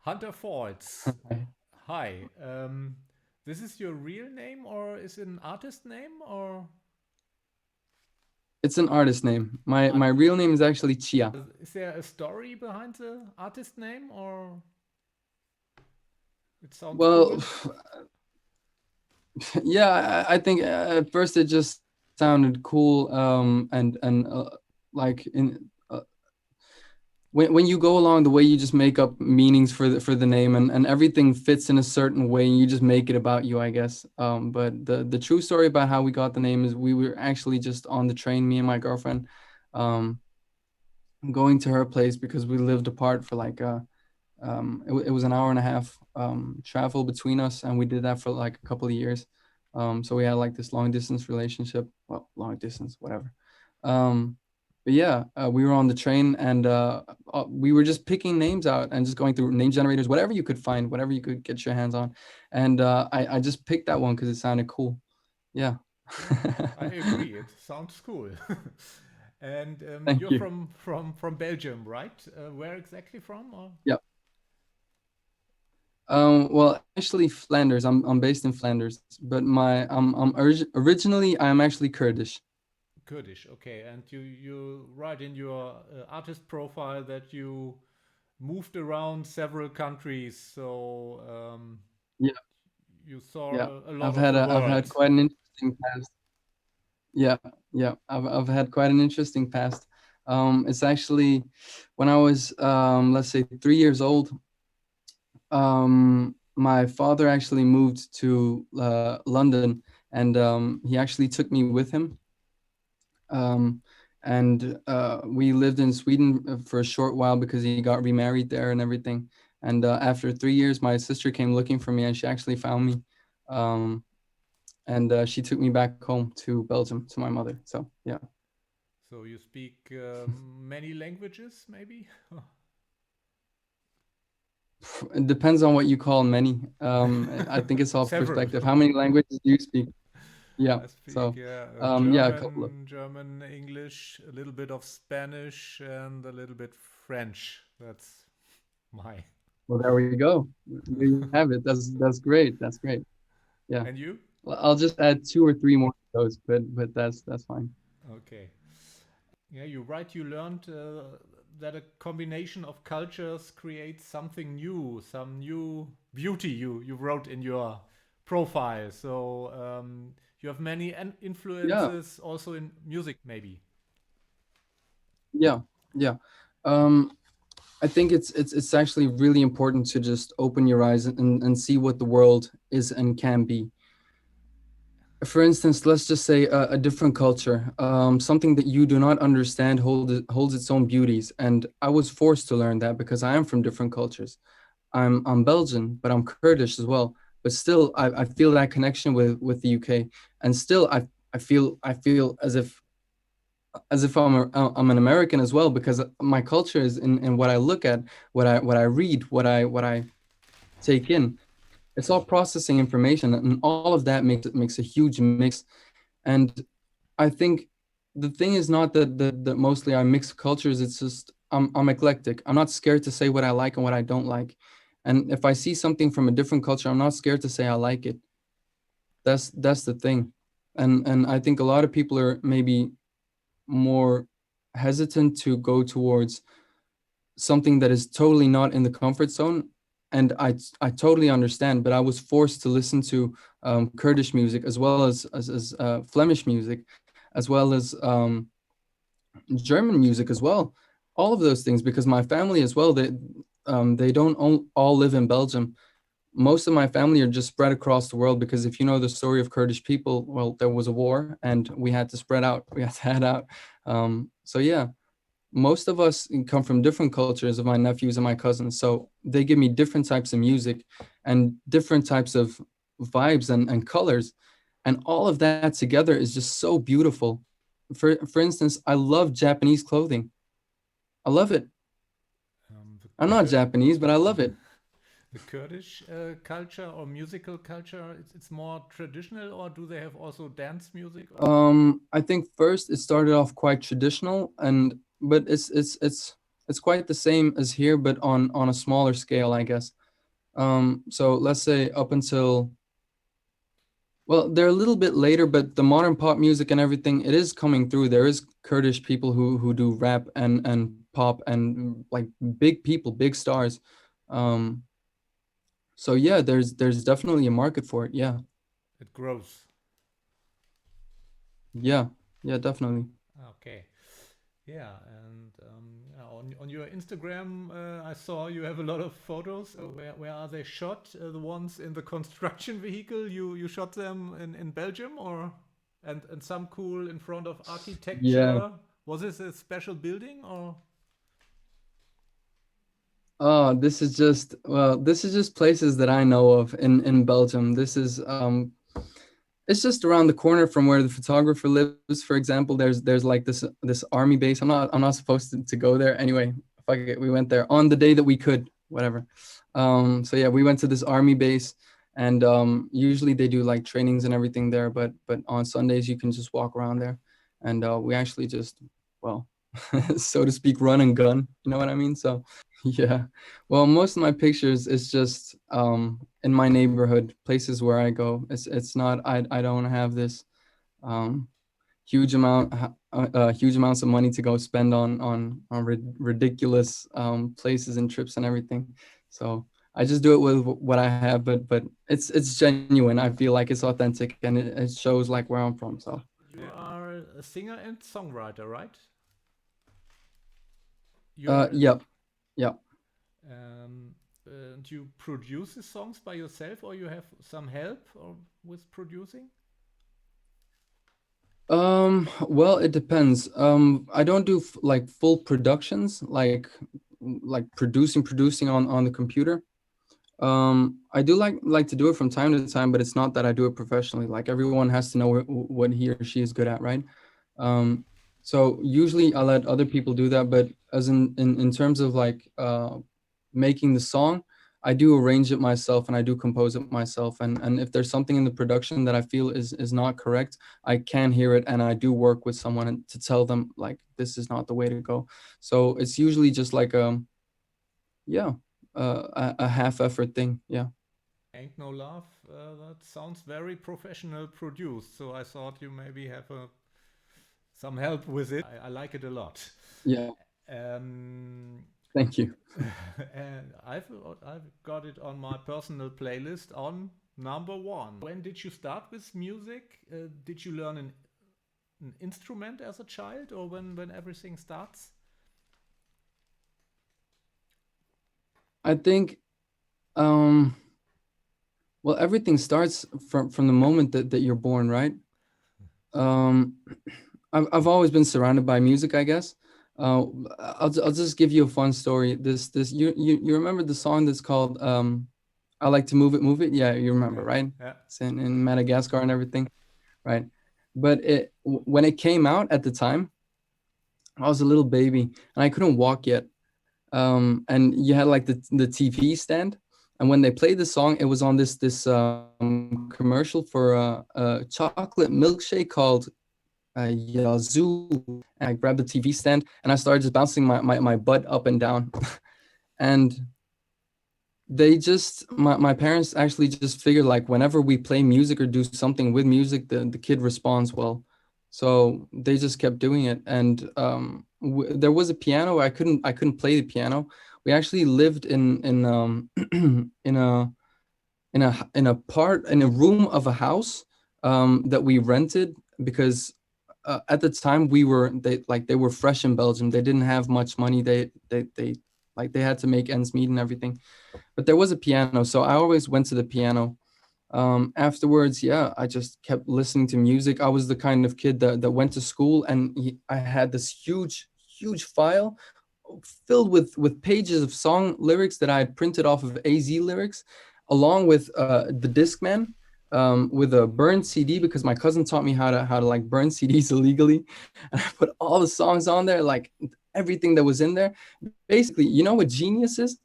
Hunter Falls. Hi. Hi. This is your real name or is it an artist name or It's an artist name. My art? real name is actually Chia. Is there a story behind the artist name or it sounds Well, cool? yeah, I think at first it just sounded cool. Like when you go along the way, you just make up meanings for the name, and everything fits in a certain way, and you just make it about you, I guess. But the true story about how we got the name is we were actually just on the train, me and my girlfriend, um, going to her place because we lived apart for like it was an hour and a half travel between us, and we did that for like a couple of years. So we had like this long distance relationship. Well, long distance, whatever. Um, but yeah, we were on the train, and we were just picking names out and just going through name generators, whatever you could find, whatever you could get your hands on. And I just picked that one because it sounded cool. Yeah. Yeah, I agree. It sounds cool. And Thank you're you. from Belgium, right? Where exactly from? Or? Yeah. Well, actually, Flanders. I'm based in Flanders, but originally I'm actually Kurdish. Kurdish, okay. And you write in your artist profile that you moved around several countries, so Yeah, you saw yeah. a lot of the I've had world. quite an interesting past. Yeah, yeah. I've had quite an interesting past. It's actually when I was let's say 3 years old. My father actually moved to London, and he actually took me with him. Um, and we lived in Sweden for a short while because he got remarried there and everything. And after 3 years, my sister came looking for me, and she actually found me. Um, and she took me back home to Belgium to my mother. So yeah, So you speak many languages, maybe? it depends on what you call many. I think it's all Several. perspective. How many languages do you speak? Yeah. I speak So yeah, a couple of. German, English, a little bit of Spanish, and a little bit French. That's my. Well, there we go. There you have it. That's great. That's great. Yeah. And you? Well, I'll just add two or three more of those, but that's fine. Okay. Yeah, you're right. You learned that a combination of cultures creates something new, some new beauty. You wrote in your profile. So you have many Yeah, influences also in music, maybe. yeah, yeah. Um, I think it's actually really important to just open your eyes and see what the world is and can be. For instance, let's just say a different culture, something that you do not understand holds its own beauties. And I was forced to learn that because I am from different cultures. I'm Belgian, but I'm Kurdish as well. But still, I feel that connection with the UK, and still I feel as if I'm an American as well because my culture is in what I look at, what I read, what I take in. It's all processing information, and all of that makes a huge mix. And I think the thing is not that mostly I mix cultures. It's just I'm eclectic. I'm not scared to say what I like and what I don't like. And if I see something from a different culture, I'm not scared to say I like it. That's the thing. And I think a lot of people are maybe more hesitant to go towards something that is totally not in the comfort zone. And I totally understand, but I was forced to listen to Kurdish music as well as Flemish music, as well as German music as well. All of those things because my family as well. They don't all live in Belgium. Most of my family are just spread across the world because if you know the story of Kurdish people, well, there was a war and we had to spread out. We had to head out. So yeah, most of us come from different cultures of my nephews and my cousins. So they give me different types of music and different types of vibes and colors. And all of that together is just so beautiful. For instance, I love Japanese clothing. I love it. The I'm not Japanese, but I love it. the Kurdish culture or musical culture, it's more traditional, or do they have also dance music? Or I think first it started off quite traditional, and but it's It's quite the same as here, but on a smaller scale, I guess. So let's say up until, well, they're a little bit later, but the modern pop music and everything, it is coming through. There is Kurdish people who do rap and pop and like big people, big stars. Um, so yeah, there's definitely a market for it. Yeah, It grows. yeah, yeah, definitely. Okay. Yeah, and yeah, on your Instagram, I saw you have a lot of photos. Where are they shot? The ones in the construction vehicle, you shot them in Belgium, or and some cool in front of Yeah. architecture. Was this a special building or? Oh, this is just places that I know of in Belgium. This is it's just around the corner from where the photographer lives. For example, there's like this army base. I'm not supposed to go there anyway. Fuck it, we went there on the day that we could. Whatever. So yeah, we went to this army base, and usually they do like trainings and everything there. But on Sundays you can just walk around there, and we actually just, well, so to speak, run and gun. You know what I mean? So yeah. Well, most of my pictures is just in my neighborhood, places where I go. It's not, I don't have this um huge amounts of money to go spend on ridiculous places and trips and everything. So I just do it with what I have, but it's genuine. I feel like it's authentic, and it shows like where I'm from. So You are a singer and songwriter, right? You're yep, yep. um, and you produce the songs by yourself, or you have some help or with producing? Well, it depends. I don't do like full productions, like producing on the computer. I do like to do it from time to time, but it's not that I do it professionally. Like everyone has to know what he or she is good at, right? Um, so usually I let other people do that, but as in terms of like making the song, I do arrange it myself and I do compose it myself. And if there's something in the production that I feel is not correct, I can hear it, and I do work with someone to tell them like this is not the way to go. So it's usually just like yeah, a half effort thing. Yeah. Ain't No Love. That sounds very professional produced. So I thought you maybe have some help with it. I like it a lot. Yeah. Um, Thank you. and I've got it on my personal playlist on number one. When did you start with music? Did you learn an instrument as a child, or when everything starts? I think um well, everything starts from the moment that you're born, right? Um I've always been surrounded by music, I guess. Uh I'll just give you a fun story. This you remember the song that's called I Like to Move It? Yeah, you remember, Yeah, right? yeah. It's in Madagascar and everything, right? But when it came out at the time, I was a little baby and I couldn't walk yet. And you had like the TV stand, and when they played the song, it was on this commercial for a chocolate milkshake called Yazoo. And I grabbed the TV stand and I started just bouncing my butt up and down. And my parents actually just figured like whenever we play music or do something with music, the kid responds well. So they just kept doing it. And there was a piano. I couldn't play the piano. We actually lived in in a in a room of a house that we rented because at the time they were fresh in Belgium. They didn't have much money. They like they had to make ends meet and everything, but there was a piano, so I always went to the piano. Afterwards, yeah, I just kept listening to music. I was the kind of kid that went to school and I had this huge file filled with pages of song lyrics that I had printed off of AZ lyrics, along with the Discman, with a burned CD because my cousin taught me how to like burn CDs illegally, and I put all the songs on there, like everything that was in there. Basically, you know what Genius is?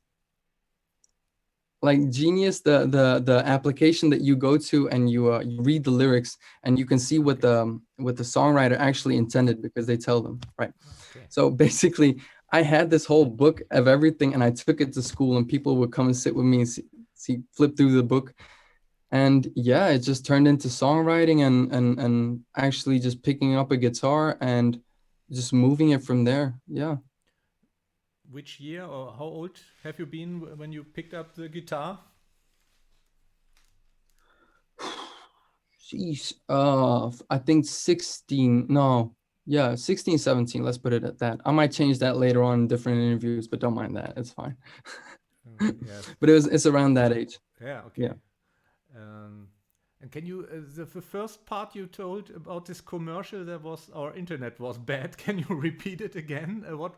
Like Genius, the application that you go to and you read the lyrics and you can see Okay. what the songwriter actually intended because they tell them, right? Okay. So basically, I had this whole book of everything, and I took it to school, and people would come and sit with me and flip through the book. And yeah, it just turned into songwriting and actually just picking up a guitar and just moving it from there. Yeah. Which year or how old have you been when you picked up the guitar? Sheesh. I think 16. No. Yeah, 16, 17. Let's put it at that. I might change that later on in different interviews, but don't mind that. It's fine. Yes. But it's around that age. Yeah. Yeah. Okay. Um, and can you the first part you told about this commercial that was our internet was bad? Can you repeat it again? What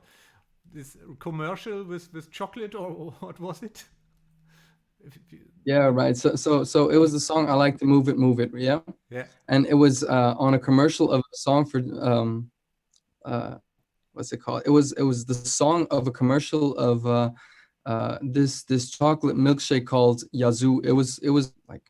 this commercial with chocolate or what was it? Yeah, right. So it was the song "I Like to Move It." Yeah, Yeah. and it was on a commercial of a song for uh, what's it called? It was the song of a commercial of this chocolate milkshake called Yazoo. It was like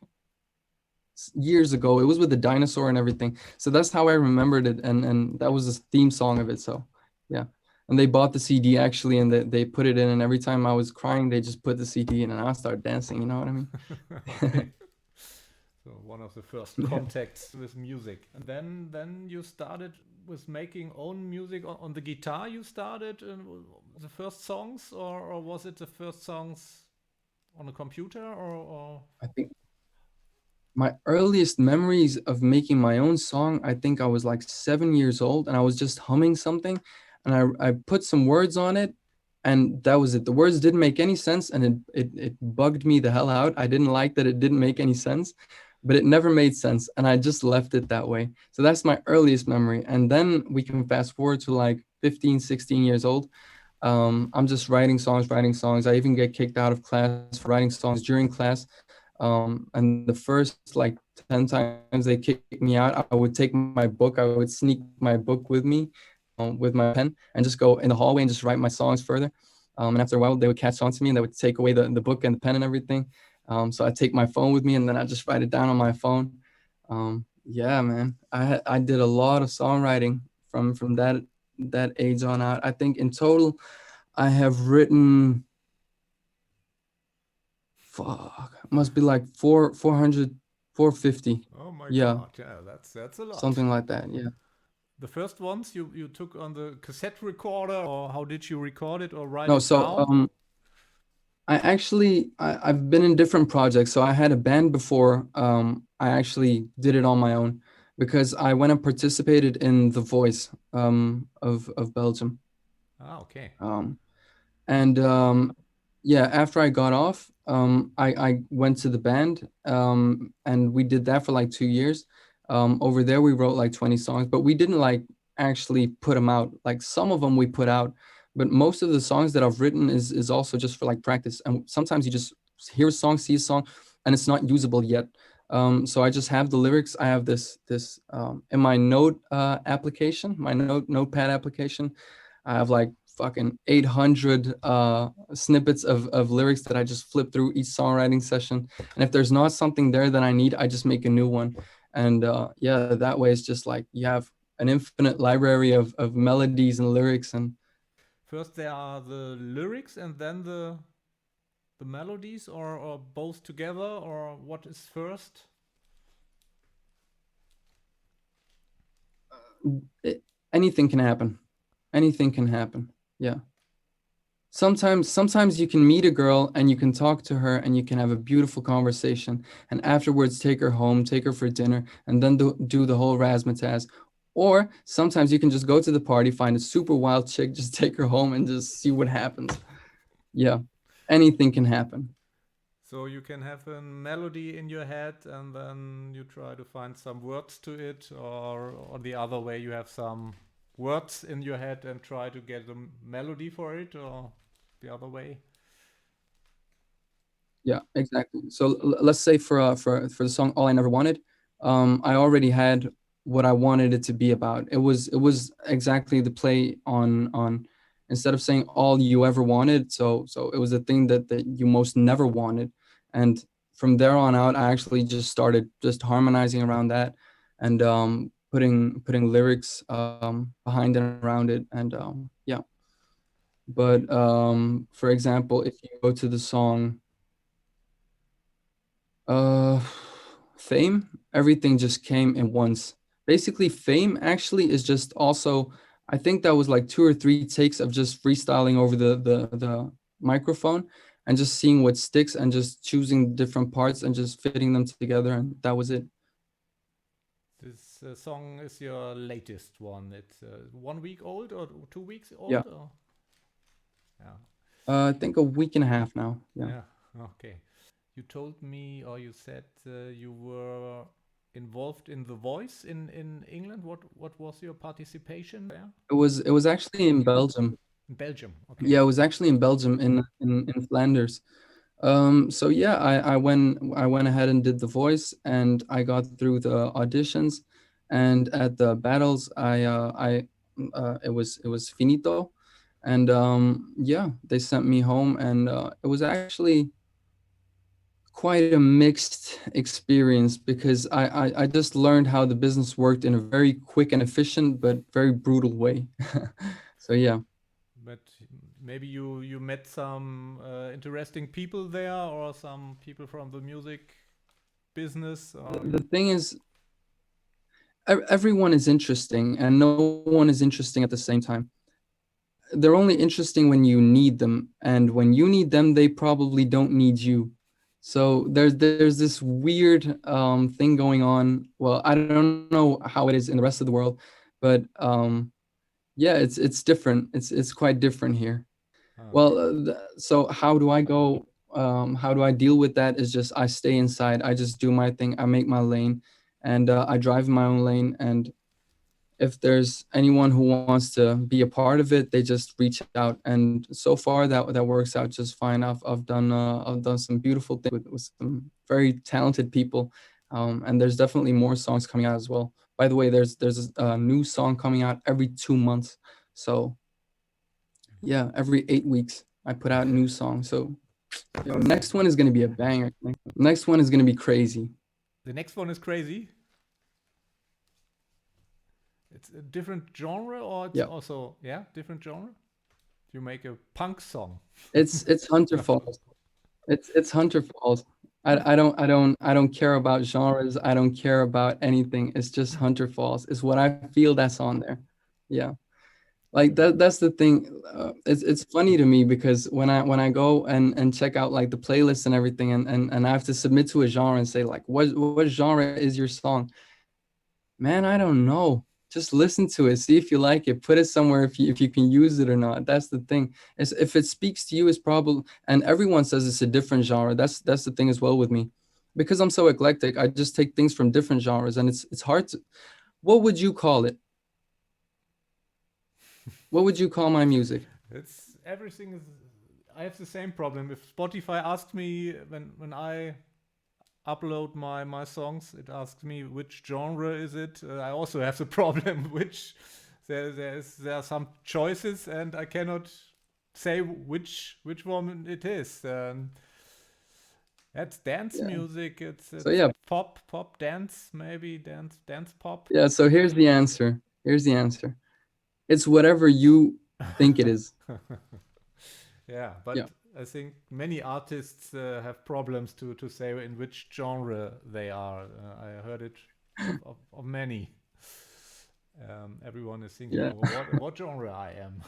years ago. It was with the dinosaur and everything. So that's how I remembered it, and that was the theme song of it. So yeah. And they bought the CD actually, and they put it in. And every time I was crying, they just put the CD in, and I started dancing. You know what I mean? Okay. So one of the first Yeah. contacts with music, and then you started with making own music on the guitar. You started the first songs, or was it the first songs on a computer, or I think my earliest memories of making my own song, I think I was like 7 years old, and I was just humming something, and I put some words on it, and that was it. The words didn't make any sense, and it bugged me the hell out. I didn't like that it didn't make any sense, but it never made sense, and I just left it that way. So that's my earliest memory. And then we can fast forward to like 15, 16 years old. I'm just writing songs, writing songs. I even get kicked out of class for writing songs during class. And the first like 10 times they kicked me out, I would take my book, I would sneak my book with me, with my pen, and just go in the hallway and just write my songs further. And after a while, they would catch on to me and they would take away the book and the pen and everything. So I'd take my phone with me and then I'd just write it down on my phone. Yeah, man, I did a lot of songwriting from that age on out. I think in total, I have written, fuck, must be like 400, 450. oh my Yeah, god, yeah, that's a lot. something like that. Yeah. The first ones you took on the cassette recorder, or how did you record it or write No, it so down? I've been in different projects. So I had a band before. I actually did it on my own because I went and participated in The Voice of Belgium. Ah, okay. Um, and yeah, after I got off, I went to the band, and we did that for like 2 years. Over there, we wrote like 20 songs, but we didn't like actually put them out. Like some of them we put out, but most of the songs that I've written is also just for like practice. And sometimes you just hear a song, see a song, and it's not usable yet. So I just have the lyrics. I have this in my note application, my notepad application. I have like fucking 800 snippets of lyrics that I just flip through each songwriting session. And if there's not something there that I need, I just make a new one. And yeah, that way it's just like you have an infinite library of melodies and lyrics. And First there are the lyrics and then the melodies, or both together, or what is first? anything can happen. Anything can happen. Yeah. Sometimes you can meet a girl and you can talk to her and you can have a beautiful conversation, and afterwards take her home, take her for dinner, and then do the whole razzmatazz. Or sometimes you can just go to the party, find a super wild chick, just take her home and just see what happens. Yeah, anything can happen. So you can have a melody in your head and then you try to find some words to it, or the other way you have some words in your head and try to get a melody for it, or the other way. Yeah, exactly. So let's say for the song "All I Never Wanted," I already had what I wanted it to be about. It was exactly the play on instead of saying all you ever wanted. So it was a thing that you most never wanted, and from there on out, I actually just started just harmonizing around that, and putting lyrics behind and around it, and yeah. But for example, if you go to the song uh Fame, everything just came in once. Basically, Fame actually is just also, I think that was like 2 or 3 takes of just freestyling over the microphone and just seeing what sticks and just choosing different parts and just fitting them together, and that was it. This song is your latest one. It's 1 week old or 2 weeks Yeah. old? Or? Yeah. I think a week and a half now. Yeah. Yeah. Okay. You told me, or you said you were involved in The Voice in England. What was your participation there? It was actually in Belgium. In Belgium. Okay. Yeah, it was actually in Belgium in Flanders. So yeah, I went ahead and did the voice, and I got through the auditions, and at the battles, I it was finito, and yeah, they sent me home, and it was actually quite a mixed experience because I just learned how the business worked in a very quick and efficient but very brutal way. So yeah. But maybe you met some interesting people there, or some people from the music business. Or The thing is, everyone is interesting and no one is interesting at the same time. They're only interesting when you need them, and when you need them they probably don't need you. So there's this weird thing going on. Well, I don't know how it is in the rest of the world, but yeah, it's different. It's quite different here. okay. Well, so how do I deal with that is just I stay inside, I just do my thing, I make my lane, and I drive in my own lane. And if there's anyone who wants to be a part of it, they just reach out. And so far that works out just fine. I've done some beautiful things with some very talented people, and there's definitely more songs coming out as well. By the way, there's a new song coming out every 2 months. So yeah, every 8 weeks I put out a new song. So next one is gonna be a banger. Next one is gonna be crazy. The next one is crazy. It's a different genre, or it's Yeah, also different genre. You make a punk song. it's Hunter No. Falls. It's Hunter Falls. I don't care about genres. I don't care about anything. It's just Hunter Falls. It's what I feel that's on there. Yeah. Like that's the thing. It's funny to me because when I go and check out like the playlist and everything, and I have to submit to a genre and say like what genre is your song? Man, I don't know. Just listen to it, see if you like it, put it somewhere if you can use it or not. That's the thing. Is if it speaks to you, it's probably, and everyone says it's a different genre. That's the thing as well with me. Because I'm so eclectic, I just take things from different genres, and it's hard to, what would you call it? What would you call my music? It's everything is. I have the same problem. If Spotify asks me when I upload my songs, it asks me which genre is it. I also have the problem which there are some choices and I cannot say which one it is. It's dance Yeah. music. So It's yeah, pop dance, maybe dance pop. yeah. So here's the answer. Here's the answer. It's whatever you think it is. Yeah, Yeah. but I think many artists have problems to say in which genre they are. I heard it of many. Everyone is thinking, Yeah. oh, what genre I am.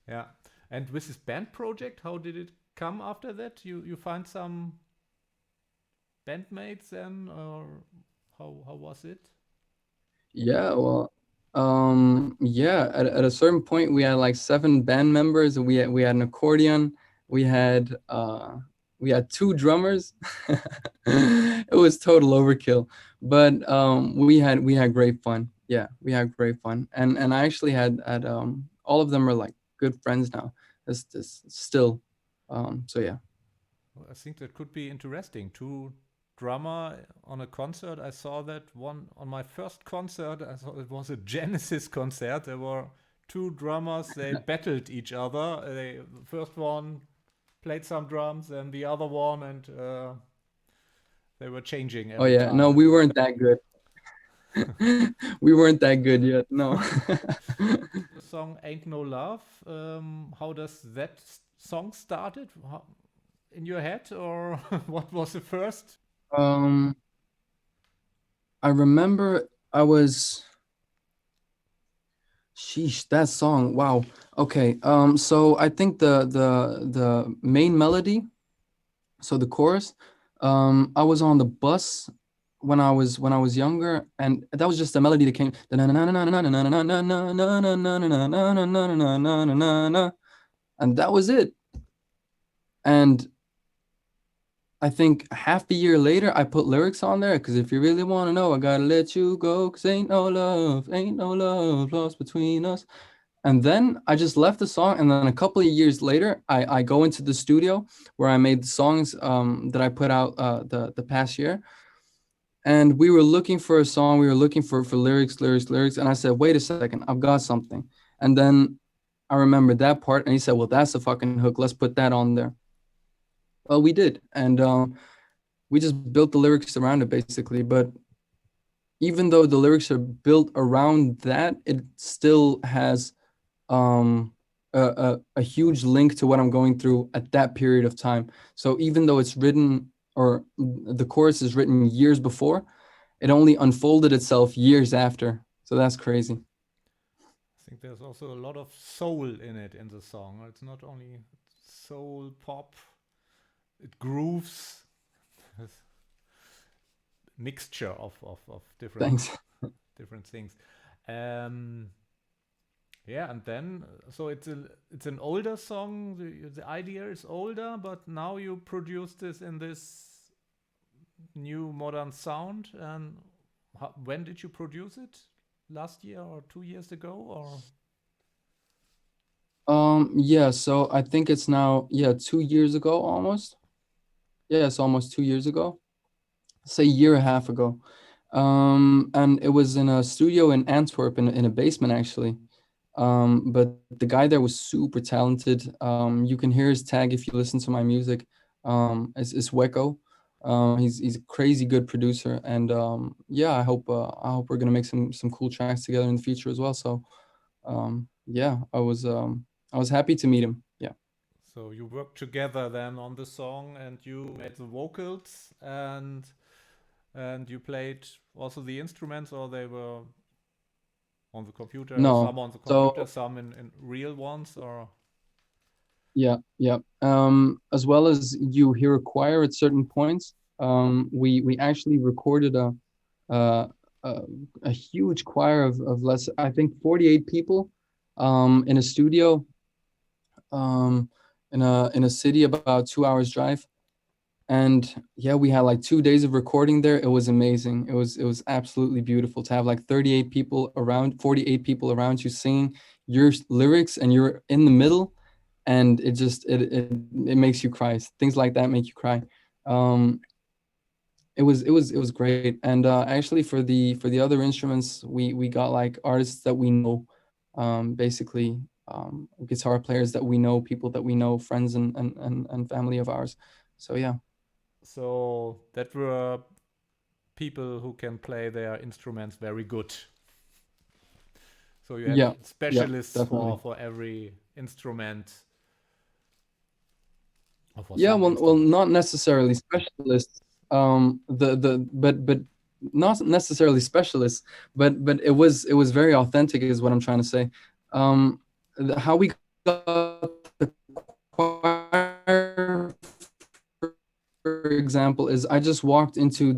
Yeah, and with this band project, how did it come after that? You find some bandmates then, or how was it? Yeah, well, yeah, at a certain point we had like 7 band members, and we had an accordion, we had uh we had 2 drummers. It was total overkill, but we had great fun. Yeah, we had great fun. And I actually had all of them are like good friends now. This still. So yeah. Well, I think that could be interesting. Two drummer on a concert. I saw that one on my first concert. I thought it was a Genesis concert. There were two drummers. They battled each other. The first one played some drums, and the other one, and they were changing Oh every yeah, no, time. we weren't that good. We weren't that good yet. No. The song "Ain't No Love." How does that song started? In your head, or what was the first? um, I remember I was. Sheesh, that song. Wow. Okay. So I think the main melody, so the chorus, I was on the bus when I was younger, and that was just a melody that came, and that was it. And I think half a year later, I put lyrics on there because if you really want to know, I gotta let you go because ain't no love lost between us. And then I just left the song. And then a couple of years later, I go into the studio where I made the songs that I put out the past year. And we were looking for a song. We were looking for lyrics. And I said, wait a second, I've got something. And then I remembered that part. And he said, well, that's the fucking hook. Let's put that on there. Well, we did. And we just built the lyrics around it basically. But even though the lyrics are built around that, it still has um, a huge link to what I'm going through at that period of time. So even though it's written or the chorus is written years before, it only unfolded itself years after. So that's crazy. I think there's also a lot of soul in it in the song. It's not only soul pop; it grooves. Mixture of Thanks. different things. Um, yeah, and then so it's an older song. The idea is older, but now you produce this in this new modern sound. And when did you produce it? Last year or 2 years ago, or Yeah, so I think it's now, yeah, 2 years ago almost. Yeah, it's almost 2 years ago. Say a year and a half ago. And it was in a studio in Antwerp in a basement actually. But the guy there was super talented. You can hear his tag if you listen to my music. It's Weko. He's a crazy good producer, and yeah, I hope we're gonna make some cool tracks together in the future as well. So yeah, I was happy to meet him. Yeah. so you worked together then on the song, and you made the vocals, and you played also the instruments, or they were on the computer, No. some on the computer, So some in real ones, or yeah, yeah. As well as you hear a choir at certain points. We actually recorded uh, a, a huge choir of less, I think 48 people, in a studio, um, in a city about 2 hours drive. And yeah, we had like 2 days of recording there. It was amazing. It was absolutely beautiful to have like 38 people around, 48 people around you singing your lyrics, and you're in the middle, and it makes you cry. Things like that make you cry. Um, it was great. And actually for the other instruments, we got like artists that we know, basically, guitar players that we know, people that we know, friends and family of ours. So yeah. so that were people who can play their instruments very good. So you had Yeah, yeah, specialists definitely. for every instrument, or for Yeah, some well, instruments. not necessarily specialists. But not necessarily specialists. But it was very authentic, is what I'm trying to say. How we got the choir, for example, is I just walked into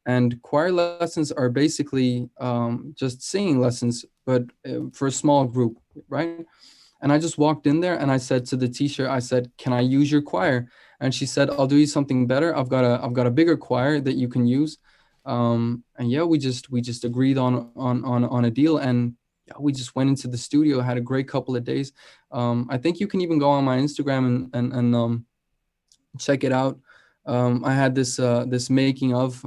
and choir lessons are basically just singing lessons, but for a small group, right? And I just walked in there and I said to the teacher, I said, "Can I use your choir?" And she said, "I'll do you something better. I've got a bigger choir that you can use." And yeah, we just agreed on a deal, and yeah, we just went into the studio, had a great couple of days. I think you can even go on my Instagram and check it out. I had this making of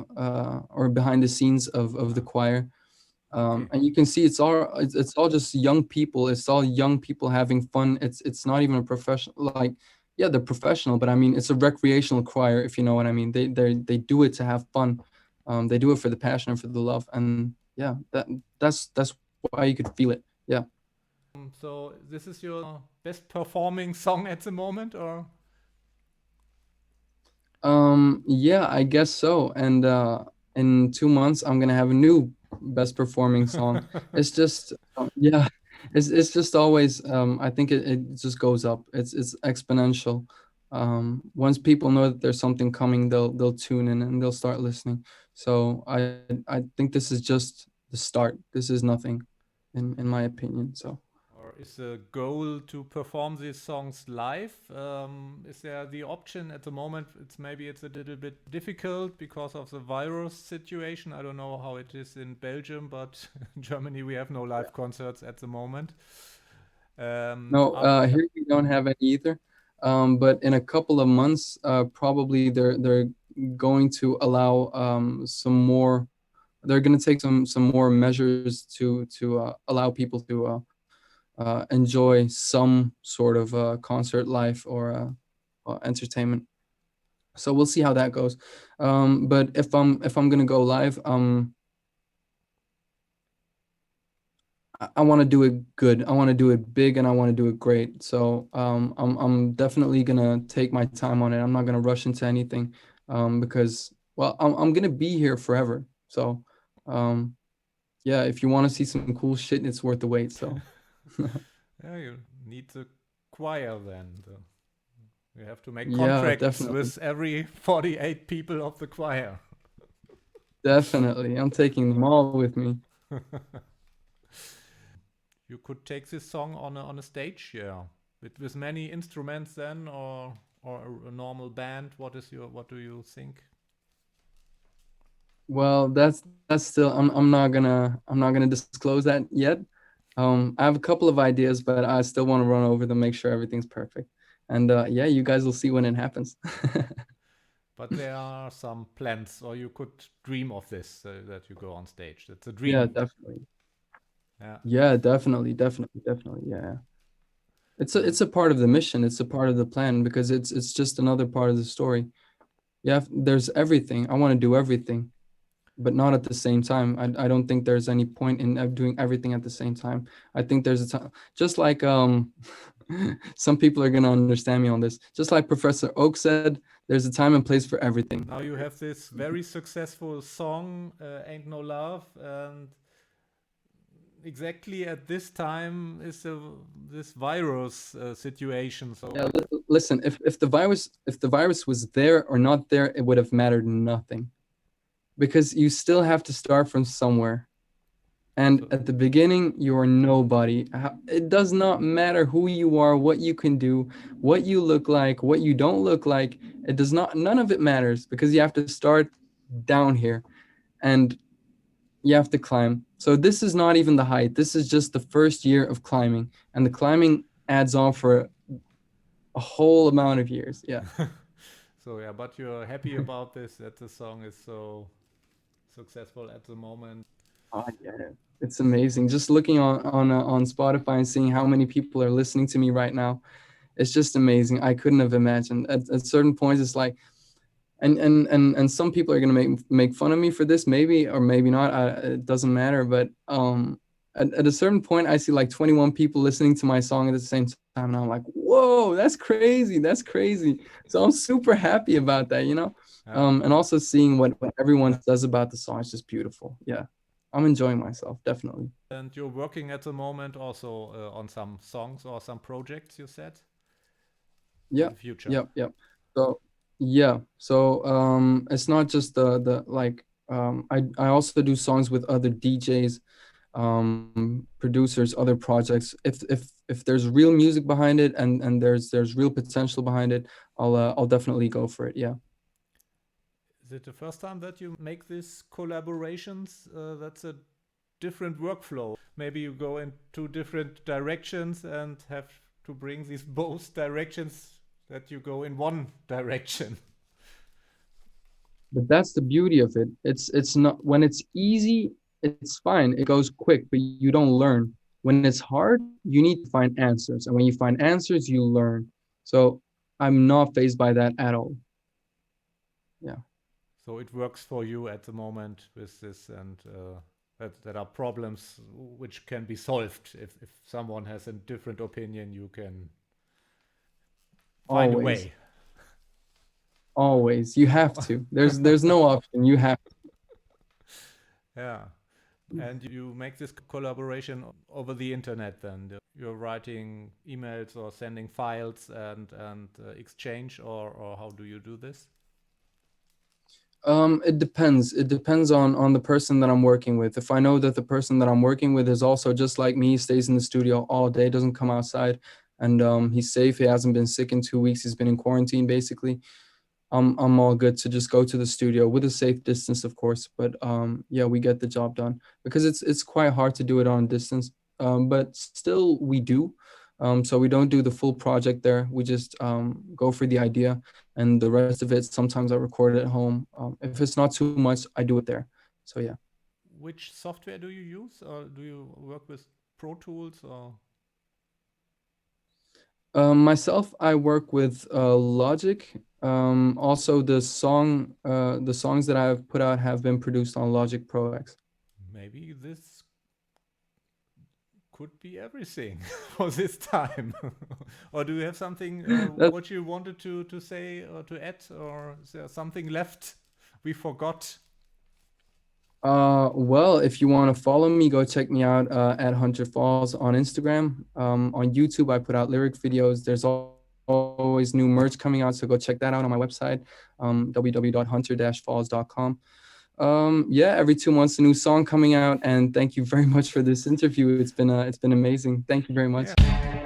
or behind the scenes of the Ah, choir, okay. and you can see it's all just young people. It's all young people having fun. It's not even a professional, like, yeah, they're professional, but I mean it's a recreational choir, if you know what I mean. They do it to have fun. They do it for the passion and for the love, and yeah, that's why you could feel it. Yeah. So this is your best performing song at the moment, or? Yeah, I guess so. And in 2 months, I'm gonna have a new best performing song. It's just yeah, it's just always I think it just goes up. It's exponential. Once people know that there's something coming, they'll tune in and they'll start listening. So I think this is just the start. This is nothing, in my opinion. So. Or is the goal to perform these songs live? Is there the option at the moment? It's a little bit difficult because of the virus situation. I don't know how it is in Belgium, but in Germany we have no live concerts at the moment. No, here we don't have any either. But in a couple of months, probably they're going to allow some more. They're going to take some more measures to allow people to enjoy some sort of concert life or entertainment. So we'll see how that goes. But if I'm gonna go live, I want to do it good. I want to do it big, and I want to do it great. So I'm definitely gonna take my time on it. I'm not gonna rush into anything, because well, I'm gonna be here forever. So yeah, if you want to see some cool shit, it's worth the wait. So Yeah, you need the choir then. You have to make yeah, contracts definitely, with every 48 people of the choir. definitely, I'm taking them all with me. You could take this song on a stage, yeah, with many instruments then, or a normal band. What do you think? Well, that's still I'm not gonna disclose that yet. I have a couple of ideas, but I still want to run over them, make sure everything's perfect. And yeah, you guys will see when it happens. But there are some plans, or you could dream of this that you go on stage. That's a Yeah, dream. definitely. Yeah. Yeah, definitely. Yeah. It's a And it's a part of the mission. It's a part of the plan because it's just another part of the story. Yeah, there's everything. I want to do everything, but not at the same time. I don't think there's any point in doing everything at the same time. I think there's a time, just like some people are gonna understand me on this. Just like Professor Oak said, there's a time and place for everything. now you have this very successful song, "Ain't No Love," and exactly at this time is this virus situation. So Yeah, listen, if the virus was there or not there, it would have mattered nothing, because you still have to start from somewhere. And so at the beginning, you are nobody. It does not matter who you are, what you can do, what you look like, what you don't look like. It does not, none of it matters, because you have to start down here and you have to climb. So this is not even the height. This is just the first year of climbing. And the climbing adds on for a whole amount of years. Yeah. so yeah, but you're happy about this that the song is so successful at the moment. Oh yeah, it's amazing. Just looking on Spotify and seeing how many people are listening to me right now, it's just amazing. I couldn't have imagined. At certain points, it's like, and some people are gonna make fun of me for this, maybe or maybe not. It doesn't matter. But at a certain point, I see like 21 people listening to my song at the same time, and I'm like, whoa, that's crazy. That's crazy. So I'm super happy about that, you know. Yeah. And also seeing what everyone says about the song is just beautiful. Yeah, I'm enjoying myself, definitely. And you're working at the moment also on some songs or some projects, you said, for Yeah, the future. yep. So yeah, so it's not just the like I also do songs with other DJs, producers, other projects. If there's real music behind it, and there's real potential behind it, I'll definitely go for it. Yeah. Is it the first time that you make these collaborations? That's a different workflow. Maybe you go in two different directions and have to bring these both directions that you go in one direction. But that's the beauty of it. It's not, when it's easy, it's fine. It goes quick, but you don't learn. When it's hard, you need to find answers. And when you find answers, you learn. So I'm not phased by that at all. Yeah. So it works for you at the moment with this, and that are problems which can be solved. If someone has a different opinion, you can find a Always, way. always. You have to. There's no option. You have to. Yeah. And you make this collaboration over the internet then? You're writing emails or sending files and exchange, or how do you do this? It depends. It depends on the person that I'm working with. If I know that the person that I'm working with is also just like me, stays in the studio all day, doesn't come outside, and he's safe, he hasn't been sick in 2 weeks, he's been in quarantine basically, I'm all good to just go to the studio with a safe distance, of course. But yeah, we get the job done because it's quite hard to do it on distance. But still, we do. So we don't do the full project there. We just go for the idea, and the rest of it, sometimes I record it at home. If it's not too much, I do it there. So yeah. Which software do you use, or do you work with Pro Tools or? Myself, I work with Logic. Also, the songs that I've put out have been produced on Logic Pro X. Maybe this could be everything for this time. Or do you have something what you wanted to say or to add, or is there something left we forgot? Well, if you want to follow me, go check me out at Hunter Falls on Instagram. On YouTube, I put out lyric videos. There's always new merch coming out, so go check that out on my website, www.hunter-falls.com. Yeah, every 2 months a new song coming out, and thank you very much for this interview. It's been amazing. Thank you very much. Yeah.